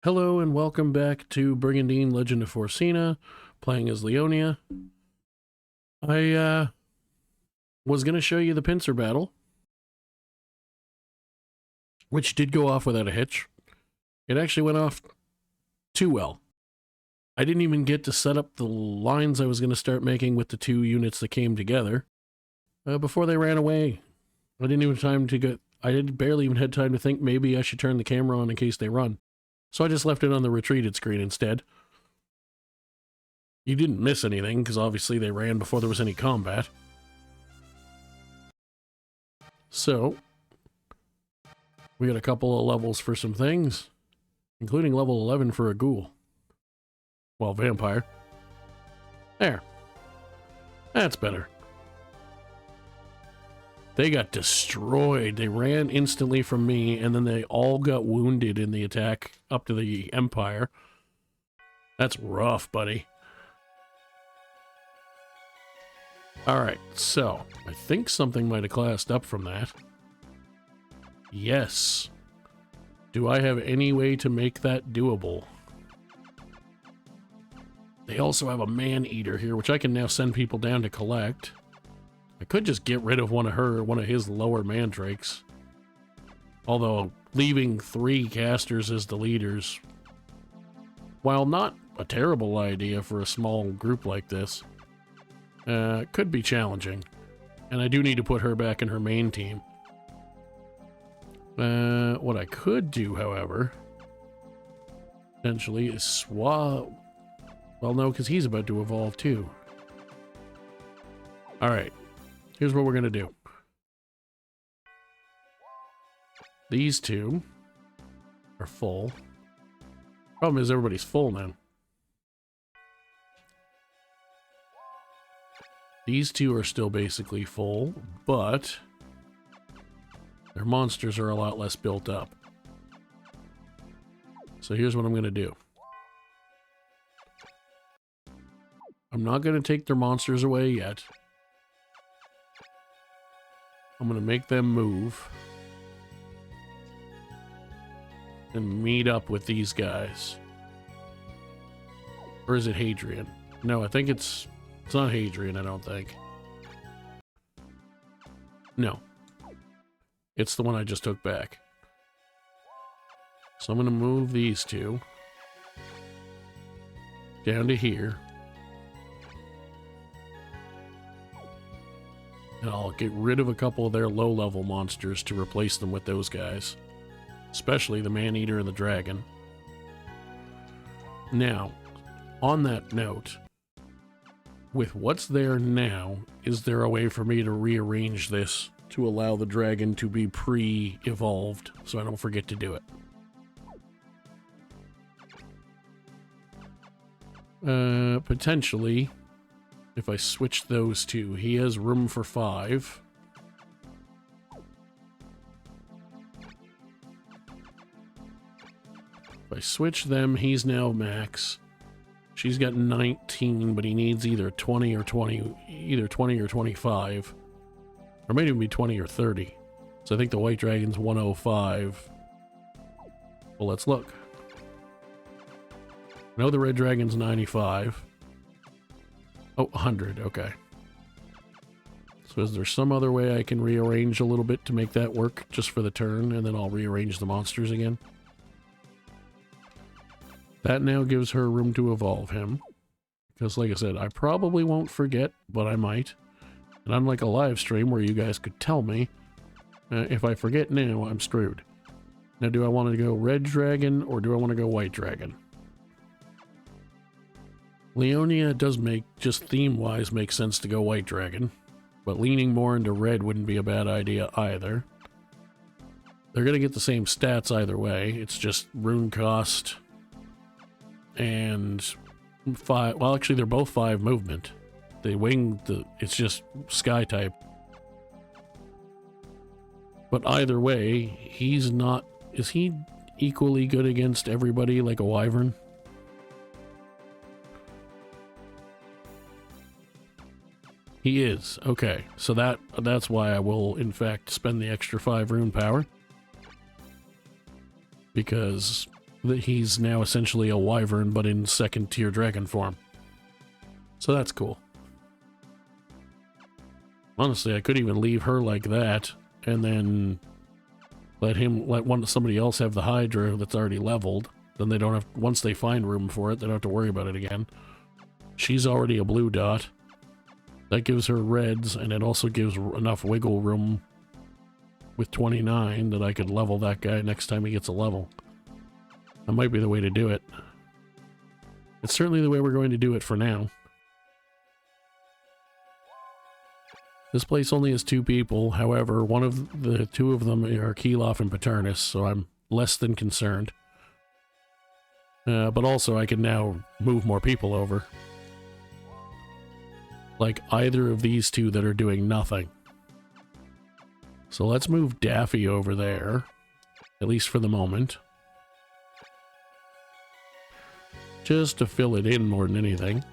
Hello and welcome back to Brigandine, Legend of Forsena, playing as Leonia. I was going to show you the pincer battle, which did go off without a hitch. It actually went off too well. I didn't even get to set up the lines I was going to start making with the two units that came together before they ran away. I barely even had time to think maybe I should turn the camera on in case they run. So I just left it on the retreated screen instead. You didn't miss anything, because obviously they ran before there was any combat. So, we got a couple of levels for some things, including level 11 for a ghoul. Well, vampire. There. That's better. They got destroyed. They ran instantly from me, and then they all got wounded in the attack up to the Empire. That's rough, buddy. Alright, so, I think something might have classed up from that. Yes. Do I have any way to make that doable? They also have a man-eater here, which I can now send people down to collect. I could just get rid of one of his lower mandrakes. Although, leaving 3 casters as the leaders, while not a terrible idea for a small group like this, could be challenging. And I do need to put her back in her main team. What I could do, however, potentially, is swap... Well, no, because he's about to evolve too. Alright. Here's what we're going to do. These two are full. Problem is everybody's full now. These two are still basically full, but their monsters are a lot less built up. So here's what I'm going to do. I'm not going to take their monsters away yet. I'm going to make them move and meet up with these guys. Or is it Hadrian? No, I think it's not Hadrian, I don't think. No. It's the one I just took back. So I'm going to move these two down to here. And I'll get rid of a couple of their low-level monsters to replace them with those guys. Especially the Man-Eater and the Dragon. Now, on that note, with what's there now, is there a way for me to rearrange this to allow the Dragon to be pre-evolved so I don't forget to do it? Potentially... If I switch those two, he has room for 5. If I switch them, he's now max. She's got 19, but he needs either 20 or 25. Or maybe even be 20 or 30. So I think the White Dragon's 105. Well, let's look. I know the Red Dragon's 95. Oh, 100, okay. So is there some other way I can rearrange a little bit to make that work just for the turn, and then I'll rearrange the monsters again? That now gives her room to evolve him. Because like I said, I probably won't forget, but I might. And unlike a live stream where you guys could tell me, if I forget now, I'm screwed. Now, do I want to go Red Dragon, or do I want to go White Dragon? Leonia does make, just theme-wise, make sense to go White Dragon, but leaning more into red wouldn't be a bad idea either. They're going to get the same stats either way. It's just rune cost and 5... Well, actually, they're both 5 movement. They wing, it's just sky type. But either way, he's not... Is he equally good against everybody like a Wyvern? He is. Okay. So that's why I will, in fact, spend the extra 5 rune power. Because that he's now essentially a wyvern, but in second tier dragon form. So that's cool. Honestly, I could even leave her like that, and then let somebody else have the Hydra that's already leveled. Then they don't have, once they find room for it, they don't have to worry about it again. She's already a blue dot. That gives her reds, and it also gives enough wiggle room with 29 that I could level that guy next time he gets a level. That might be the way to do it. It's certainly the way we're going to do it for now. This place only has 2 people, however, one of the 2 of them are Keloff and Paternus, so I'm less than concerned. But also I can now move more people over. Like either of these 2 that are doing nothing. So let's move Daffy over there, at least for the moment. Just to fill it in more than anything.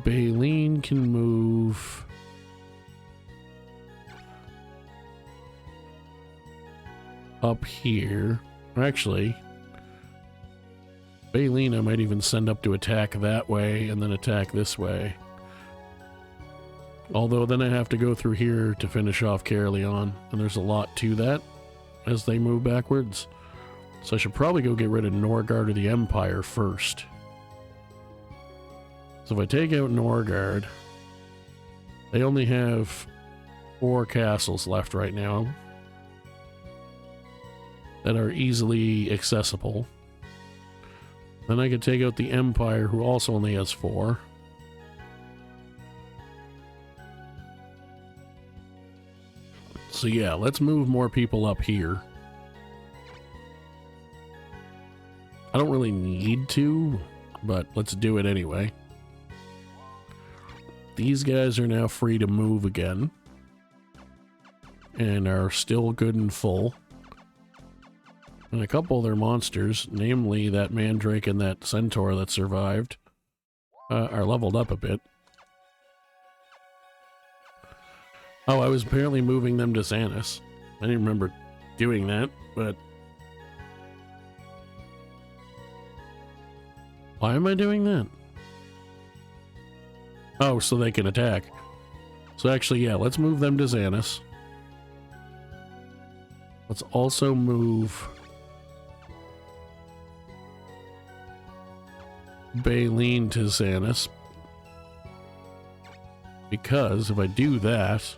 Baleen can move up here. Actually, Baleen I might even send up to attack that way and then attack this way. Although then I have to go through here to finish off Caerleon, and there's a lot to that as they move backwards. So I should probably go get rid of Norgard or the Empire first. So if I take out Norgard, they only have 4 castles left right now that are easily accessible. Then I could take out the Empire, who also only has 4. So yeah, let's move more people up here. I don't really need to, but let's do it anyway. These guys are now free to move again. And are still good and full. And a couple of their monsters, namely that Mandrake and that Centaur that survived, are leveled up a bit. Oh, I was apparently moving them to Xanis. I didn't remember doing that, but... Why am I doing that? Oh, so they can attack. So actually, yeah, let's move them to Xanis. Let's also move Baleen to Xanis. Because if I do that...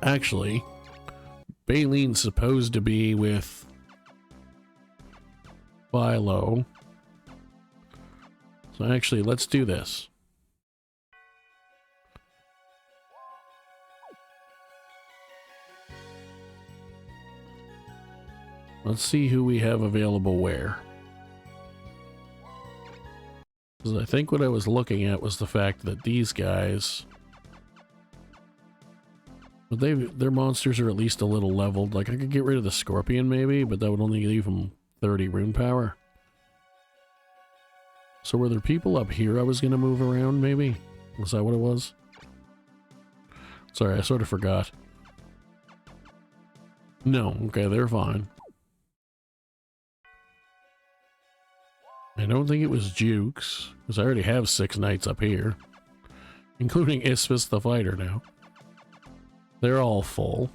Actually, Baleen's supposed to be with Philo. So actually, let's do this. Let's see who we have available where. Because I think what I was looking at was the fact that these guys... But their monsters are at least a little leveled. Like, I could get rid of the Scorpion maybe, but that would only leave them 30 rune power. So were there people up here I was going to move around maybe? Was that what it was? Sorry, I sort of forgot. No, okay, they're fine. I don't think it was Jukes, because I already have 6 knights up here. Including Isphus the fighter now. They're all full.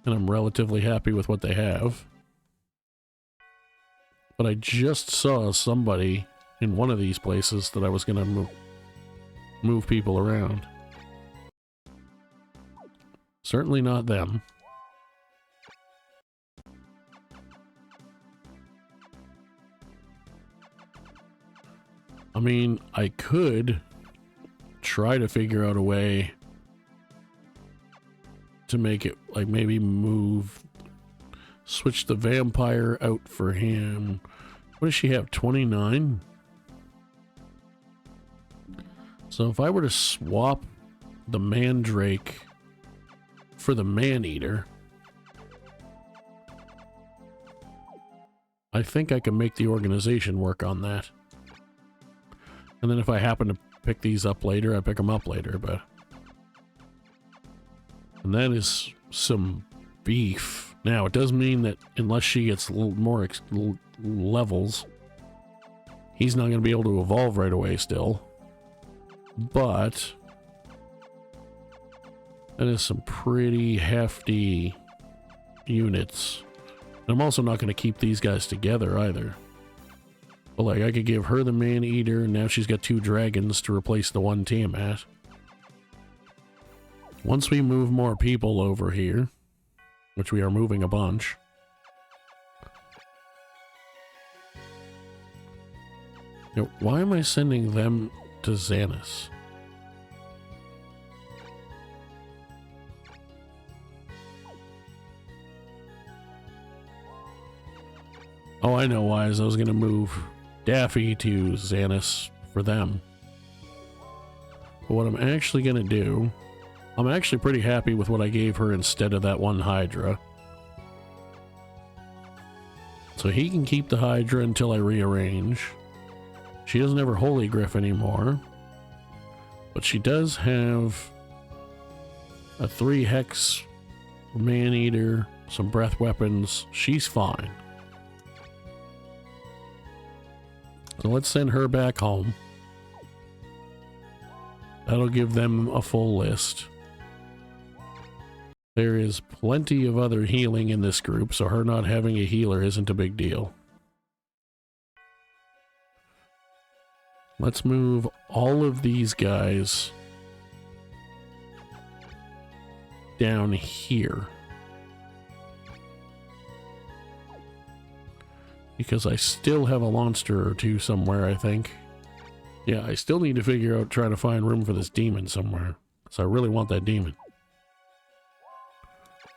And I'm relatively happy with what they have. But I just saw somebody in one of these places that I was going to move people around. Certainly not them. I mean, I could try to figure out a way to make it, like, maybe switch the vampire out for him. What does she have, 29? So if I were to swap the Mandrake for the Maneater, I think I can make the organization work on that. And then if I happen to pick these up later, I pick them up later, but... And that is some beef. Now, it does mean that unless she gets a little more levels, he's not going to be able to evolve right away still. But... that is some pretty hefty units. I'm also not going to keep these guys together either. But like, I could give her the man-eater, and now she's got 2 dragons to replace the 1 Tiamat. Once we move more people over here, which we are moving a bunch. Now, why am I sending them to Xanis? Oh, I know why, is I was going to move Daffy to Xanis for them. But what I'm actually going to do, I'm actually pretty happy with what I gave her instead of that 1 Hydra. So he can keep the Hydra until I rearrange. She doesn't have her Holy Griff anymore. But she does have a 3 Hex Man-Eater, some breath weapons. She's fine. So let's send her back home. That'll give them a full list. There is plenty of other healing in this group, so her not having a healer isn't a big deal. Let's move all of these guys down here. Because I still have a monster or 2 somewhere, I think. Yeah, I still need to figure out, try to find room for this demon somewhere. So I really want that demon.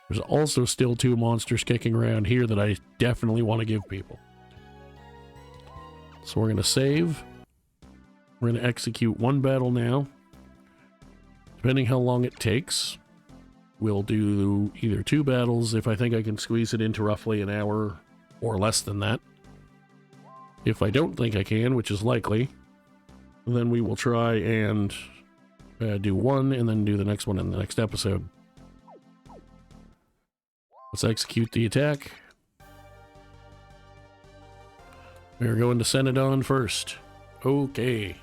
There's also still 2 monsters kicking around here that I definitely want to give people. So we're going to save. We're going to execute 1 battle now. Depending how long it takes, we'll do either 2 battles if I think I can squeeze it into roughly an hour or less than that. If I don't think I can, which is likely, then we will try and do 1 and then do the next one in the next episode. Let's execute the attack. We're going to Senadon first. Okay.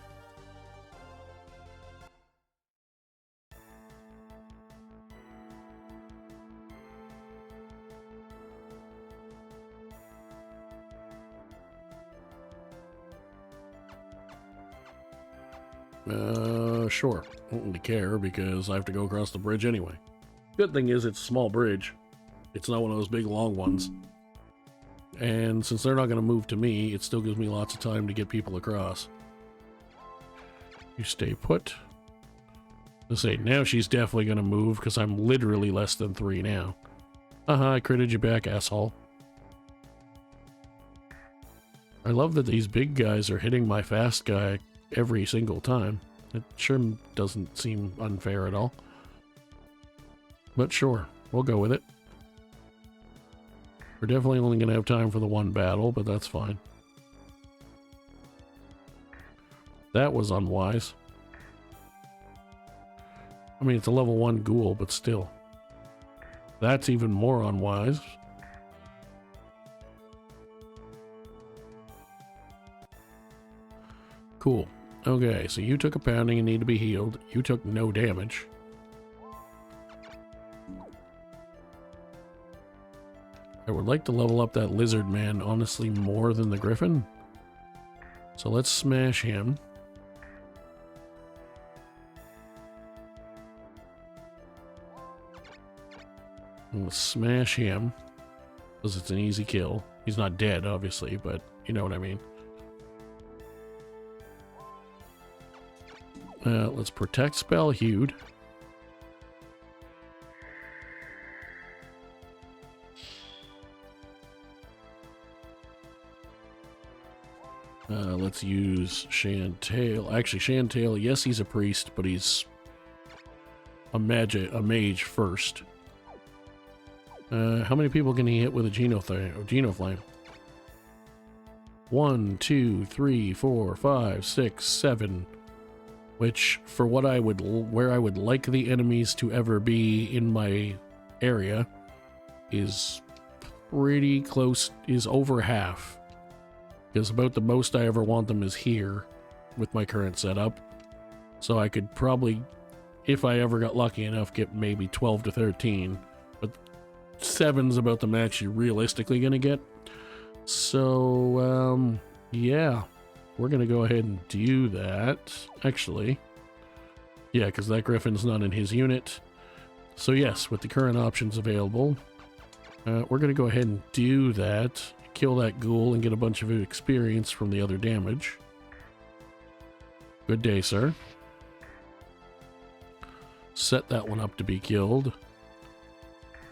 Sure. I don't really care because I have to go across the bridge anyway. Good thing is it's a small bridge. It's not one of those big long ones. And since they're not going to move to me, it still gives me lots of time to get people across. You stay put. Let's say now she's definitely going to move because I'm literally less than 3 now. I critted you back, asshole. I love that these big guys are hitting my fast guy every single time. It sure doesn't seem unfair at all. But sure, we'll go with it. We're definitely only going to have time for the 1 battle, but that's fine. That was unwise. I mean, it's a level 1 ghoul, but still. That's even more unwise. Cool. Okay, so you took a pounding and need to be healed. You took no damage. I would like to level up that lizard man, honestly, more than the griffin. So let's smash him. Let's smash him, because it's an easy kill. He's not dead, obviously, but you know what I mean. Let's protect Spellhewed. Let's use Shantail. Actually, Shantail, yes, he's a priest, but he's a mage first. How many people can he hit with a Genoflame? 1, 2, 3, 4, 5, 6, 7. which for what I would, where I would like the enemies to ever be in my area, is pretty close, is over half. Because about the most I ever want them is here with my current setup. So I could probably, if I ever got lucky enough, get maybe 12 to 13. But 7's about the max you're realistically going to get. So, yeah, we're going to go ahead and do that. Actually, yeah, because that Griffin's not in his unit. So yes, with the current options available, we're going to go ahead and do that. Kill that ghoul and get a bunch of experience from the other damage. Good day, sir. Set that one up to be killed.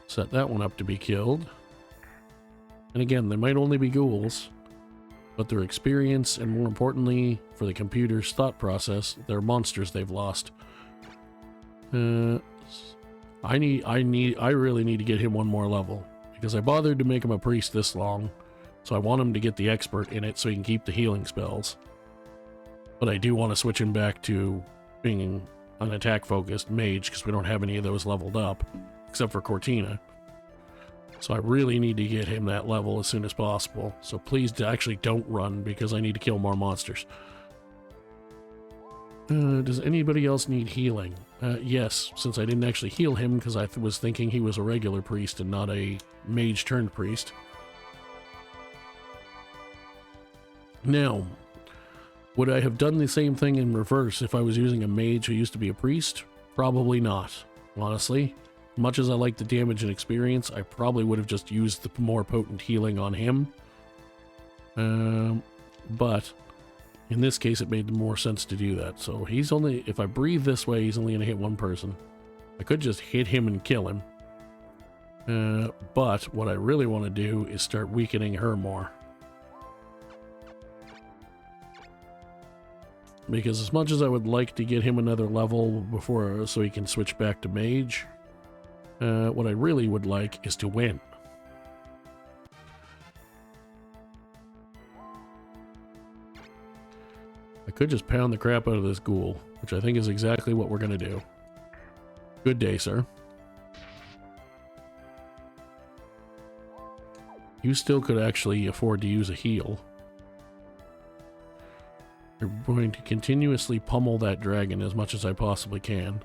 Set that one up to be killed. And again, they might only be ghouls, but their experience, and more importantly, for the computer's thought process, they're monsters they've lost. I really need to get him one more level, because I bothered to make him a priest this long, so I want him to get the expert in it so he can keep the healing spells. But I do want to switch him back to being an attack-focused mage, because we don't have any of those leveled up, except for Cortina. So I really need to get him that level as soon as possible. So please actually don't run, because I need to kill more monsters. Does anybody else need healing? Yes, since I didn't actually heal him, because I was thinking he was a regular priest and not a mage-turned-priest. Now, would I have done the same thing in reverse if I was using a mage who used to be a priest? Probably not, honestly. Much as I like the damage and experience, I probably would have just used the more potent healing on him. But in this case, it made more sense to do that. So he's only, if I breathe this way, he's only going to hit one person. I could just hit him and kill him. But what I really want to do is start weakening her more. Because as much as I would like to get him another level before, so he can switch back to mage, what I really would like is to win. I could just pound the crap out of this ghoul, which I think is exactly what we're going to do. Good day, sir. You still could actually afford to use a heal. I'm going to continuously pummel that dragon as much as I possibly can.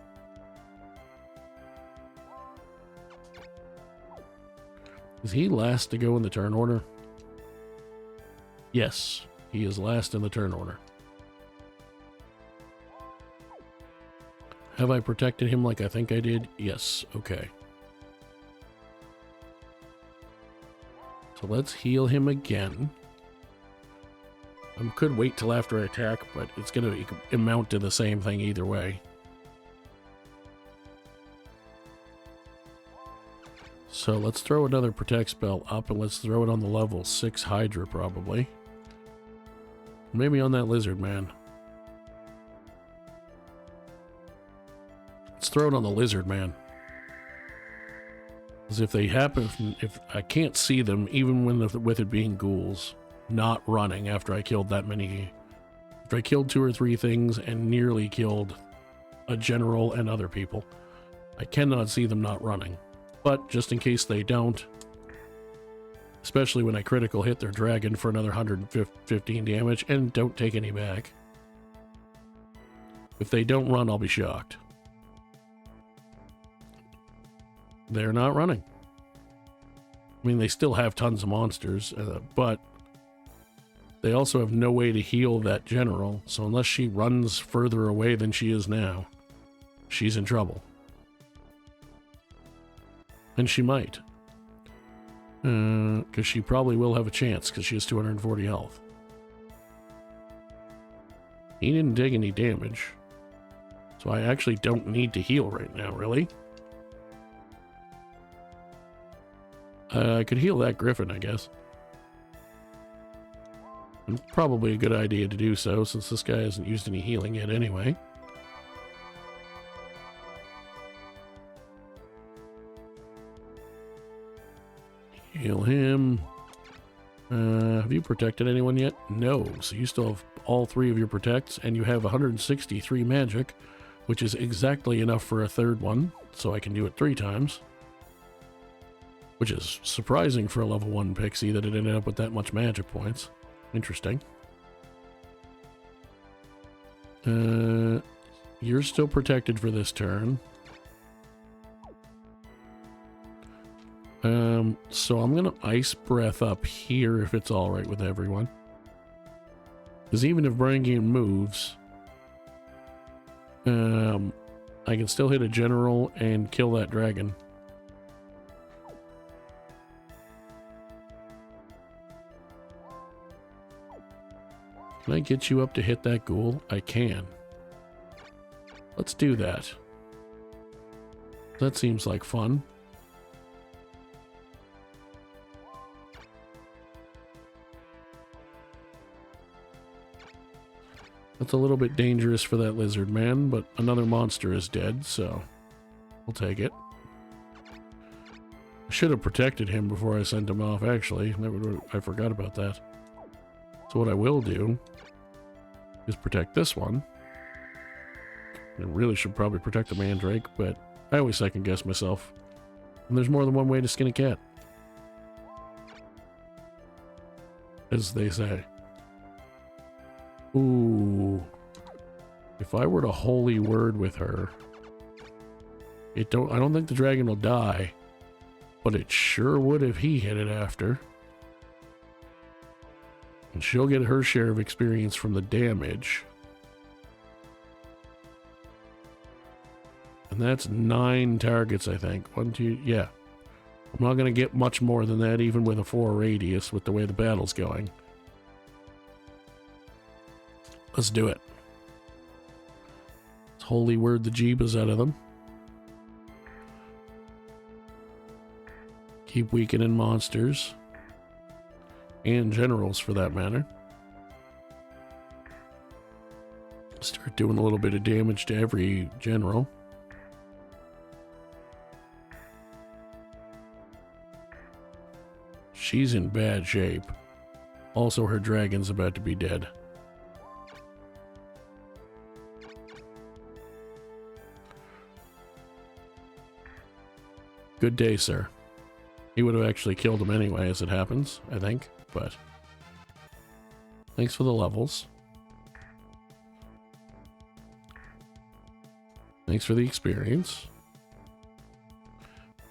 Is he last to go in the turn order? Yes, he is last in the turn order. Have I protected him like I think I did? Yes, okay. So let's heal him again. I could wait till after I attack, but it's going to amount to the same thing either way. So let's throw another protect spell up, and let's throw it on the level 6 Hydra probably. Maybe on that lizard man. Let's throw it on the lizard man. Because if they happen, if I can't see them, even with it being ghouls, not running after I killed that many, after I killed 2 or 3 things and nearly killed a general and other people, I cannot see them not running. But just in case they don't, especially when I critical hit their dragon for another 115 damage and don't take any back, if they don't run, I'll be shocked. They're not running. I mean, they still have tons of monsters, but they also have no way to heal that general, so unless she runs further away than she is now, she's in trouble. And she might. Because she probably will have a chance, because she has 240 health. He didn't take any damage, so I actually don't need to heal right now, really. I could heal that griffin, I guess. And probably a good idea to do so, since this guy hasn't used any healing yet anyway. Heal him. Have you protected anyone yet? No, so you still have all 3 of your protects, and you have 163 magic, which is exactly enough for a 3rd one, so I can do it 3 times. Which is surprising for a level 1 pixie that it ended up with that much magic points. Interesting. You're still protected for this turn. So I'm gonna Ice Breath up here if it's alright with everyone. Because even if Brigandine moves, I can still hit a general and kill that dragon. Can I get you up to hit that ghoul? I can. Let's do that. That seems like fun. That's a little bit dangerous for that lizard man, but another monster is dead, so we'll take it. I should have protected him before I sent him off, actually. I forgot about that. So what I will do is protect this one. I really should probably protect the mandrake, but I always second guess myself. And there's more than one way to skin a cat, as they say. Ooh. If I were to holy word with her, I don't think the dragon will die, but it sure would if he hit it after. And she'll get her share of experience from the damage. And that's 9 targets, I think. 1, 2, yeah. I'm not going to get much more than that, even with a 4 radius, with the way the battle's going. Let's do it. Let's holy word the jeebas out of them. Keep weakening monsters. And generals, for that matter. Start doing a little bit of damage to every general. She's in bad shape. Also, her dragon's about to be dead. Good day, sir. He would have actually killed him anyway, as it happens, I think, but thanks for the levels. Thanks for the experience.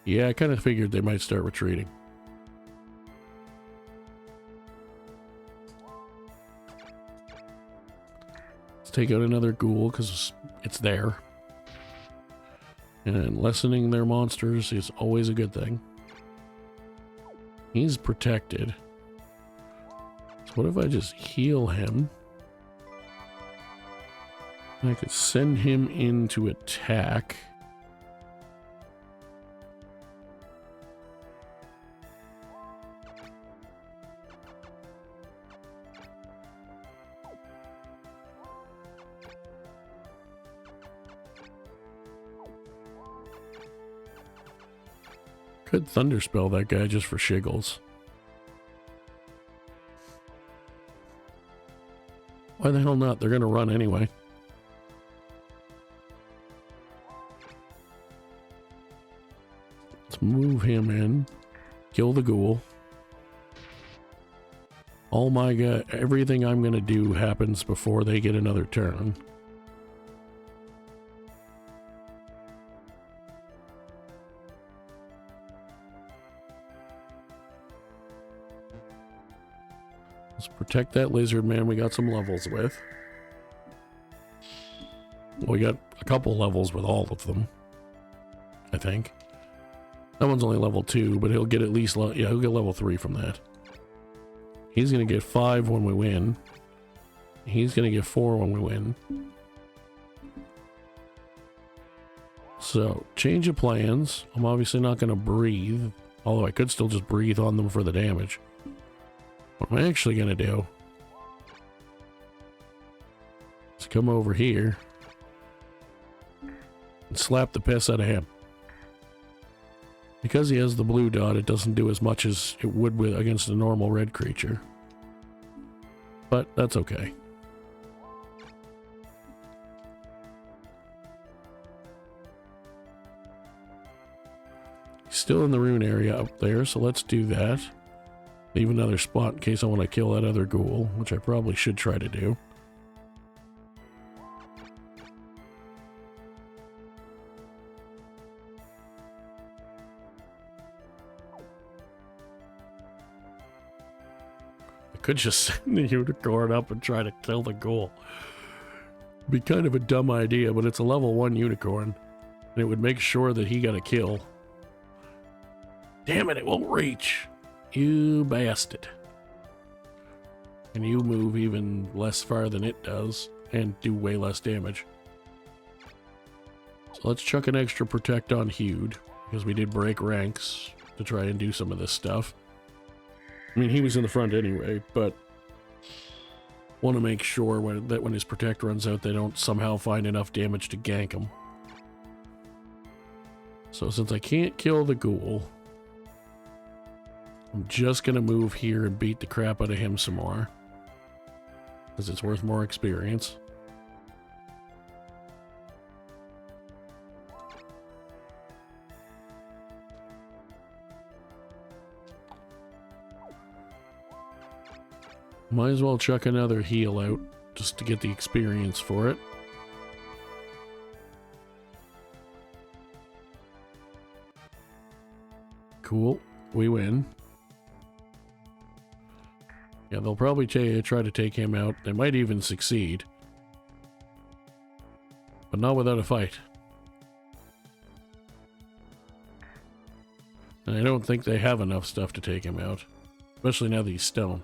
Yeah, I kind of figured they might start retreating. Let's take out another ghoul, because it's there. And lessening their monsters is always a good thing. He's protected. So what if I just heal him? I could send him in to attack. Could thunderspell that guy just for shiggles. Why the hell not? They're gonna run anyway. Let's move him in. Kill the ghoul. Oh my god, everything I'm gonna do happens before they get another turn. Let's protect that lizard man we got some levels with. Well, we got a couple levels with all of them, I think. That one's only level 2, but he'll get at least, yeah, he'll get level 3 from that. He's going to get 5 when we win. He's going to get 4 when we win. So, change of plans. I'm obviously not going to breathe, although I could still just breathe on them for the damage. What I'm actually going to do is come over here and slap the piss out of him. Because he has the blue dot, it doesn't do as much as it would with against a normal red creature. But that's okay. Still in the rune area up there, so let's do that. Leave another spot in case I want to kill that other ghoul, which I probably should try to do. I could just send the unicorn up and try to kill the ghoul. Be kind of a dumb idea, but it's a level 1 unicorn, and it would make sure that he got a kill. Damn it, it won't reach. You bastard. And you move even less far than it does, and do way less damage. So let's chuck an extra protect on Hewed, because we did break ranks to try and do some of this stuff. I mean, he was in the front anyway, but want to make sure that when his protect runs out, they don't somehow find enough damage to gank him. So since I can't kill the ghoul, I'm just going to move here and beat the crap out of him some more, because it's worth more experience. Might as well chuck another heal out just to get the experience for it. Cool, we win. Yeah, they'll probably try to take him out. They might even succeed. But not without a fight. And I don't think they have enough stuff to take him out. Especially now that he's stone.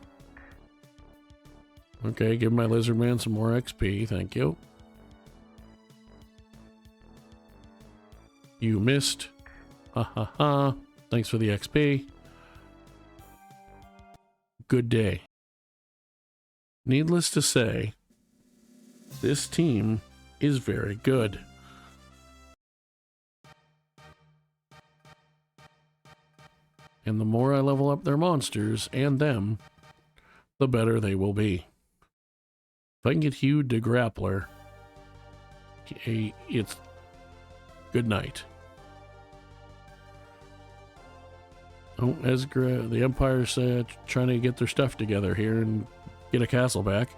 Okay, give my lizard man some more XP, thank you. You missed. Ha ha ha. Thanks for the XP. Good day. Needless to say, this team is very good. And the more I level up their monsters and them, the better they will be. If I can get Hewed to Grappler, it's good night. Oh, as the Empire's trying to get their stuff together here and get a castle back.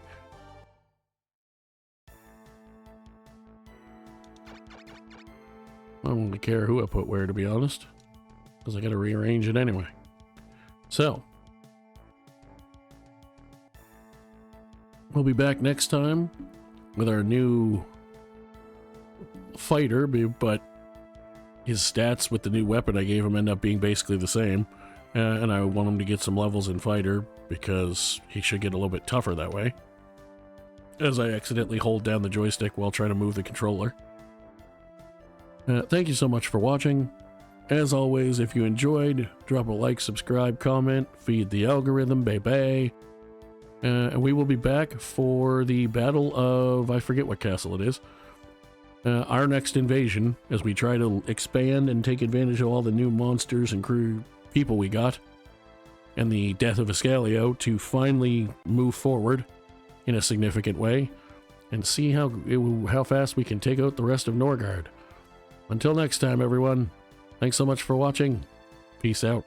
I don't really care who I put where, to be honest, because I got to rearrange it anyway. So, we'll be back next time with our new fighter, but his stats with the new weapon I gave him end up being basically the same. And I want him to get some levels in fighter because he should get a little bit tougher that way. As I accidentally hold down the joystick while trying to move the controller. Thank you so much for watching. As always, if you enjoyed, drop a like, subscribe, comment, feed the algorithm, baby. And we will be back for the Battle of, I forget what castle it is. Our next invasion, as we try to expand and take advantage of all the new monsters and crew people we got, and the death of Escalio to finally move forward in a significant way, and see how fast we can take out the rest of Norgard. Until next time, everyone, thanks so much for watching. Peace out.